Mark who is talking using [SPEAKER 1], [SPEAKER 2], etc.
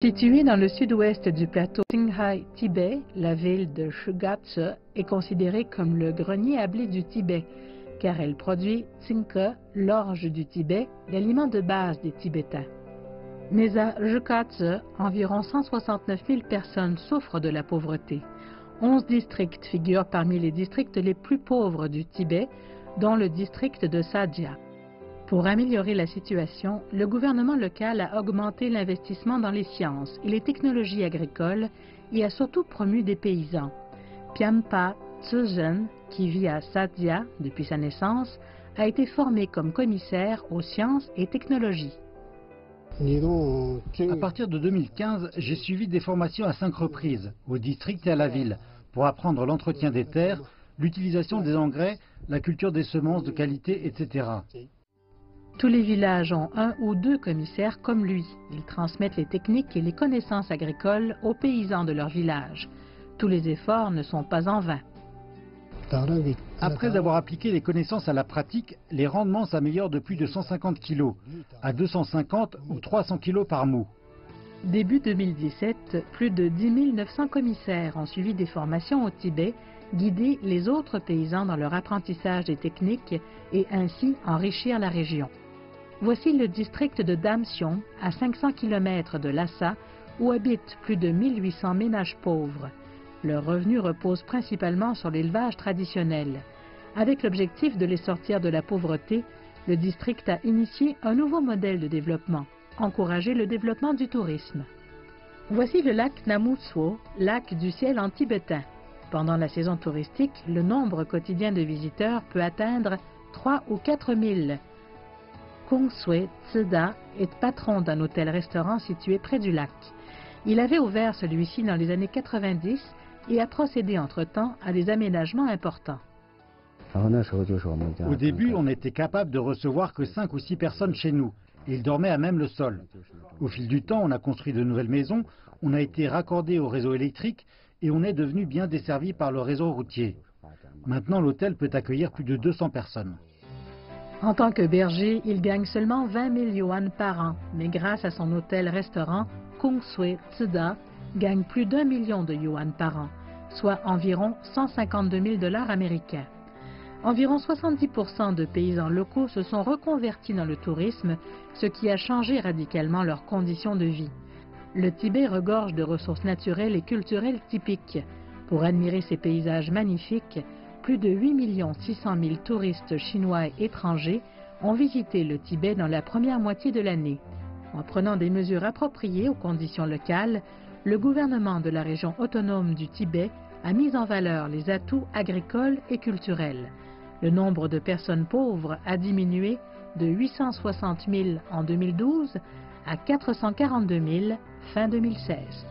[SPEAKER 1] Située dans le sud-ouest du plateau Qinghai, Tibet, la ville de Shugatse est considérée comme le grenier à blé du Tibet, car elle produit tsinke, l'orge du Tibet, l'aliment de base des Tibétains. Mais à Shugatse, environ 169 000 personnes souffrent de la pauvreté. 11 districts figurent parmi les districts les plus pauvres du Tibet, dont le district de Sadia. Pour améliorer la situation, le gouvernement local a augmenté l'investissement dans les sciences et les technologies agricoles et a surtout promu des paysans. Pyampa Tsujen, qui vit à Sadia depuis sa naissance, a été formé comme commissaire aux sciences et technologies.
[SPEAKER 2] À partir de 2015, j'ai suivi des formations à 5 reprises, au district et à la ville, pour apprendre l'entretien des terres, l'utilisation des engrais, la culture des semences de qualité, etc.
[SPEAKER 1] Tous les villages ont un ou deux commissaires comme lui. Ils transmettent les techniques et les connaissances agricoles aux paysans de leur village. Tous les efforts ne sont pas en vain.
[SPEAKER 2] Après avoir appliqué les connaissances à la pratique, les rendements s'améliorent de plus de 150 kg à 250 ou 300 kg par mou.
[SPEAKER 1] Début 2017, plus de 10 900 commissaires ont suivi des formations au Tibet, guidé les autres paysans dans leur apprentissage des techniques et ainsi enrichir la région. Voici le district de Damsion, à 500 km de Lhasa, où habitent plus de 1800 ménages pauvres. Leur revenu repose principalement sur l'élevage traditionnel. Avec l'objectif de les sortir de la pauvreté, le district a initié un nouveau modèle de développement, encourager le développement du tourisme. Voici le lac Namutsuo, lac du ciel en tibétain. Pendant la saison touristique, le nombre quotidien de visiteurs peut atteindre 3 ou 4 000. Kung Sui Tsida est patron d'un hôtel-restaurant situé près du lac. Il avait ouvert celui-ci dans les années 90 et a procédé entre-temps à des aménagements importants.
[SPEAKER 2] Au début, on n'était capable de recevoir que 5 ou 6 personnes chez nous, et ils dormaient à même le sol. Au fil du temps, on a construit de nouvelles maisons, on a été raccordé au réseau électrique et on est devenu bien desservi par le réseau routier. Maintenant, l'hôtel peut accueillir plus de 200 personnes.
[SPEAKER 1] En tant que berger, il gagne seulement 20 000 yuan par an, mais grâce à son hôtel-restaurant, Kung Sui Tsida gagne plus d'1 million de yuan par an, soit environ 152 000 $ américains. Environ 70% de paysans locaux se sont reconvertis dans le tourisme, ce qui a changé radicalement leurs conditions de vie. Le Tibet regorge de ressources naturelles et culturelles typiques. Pour admirer ces paysages magnifiques, plus de 8 600 000 touristes chinois et étrangers ont visité le Tibet dans la première moitié de l'année. En prenant des mesures appropriées aux conditions locales, le gouvernement de la région autonome du Tibet a mis en valeur les atouts agricoles et culturels. Le nombre de personnes pauvres a diminué de 860 000 en 2012 à 442 000 fin 2016.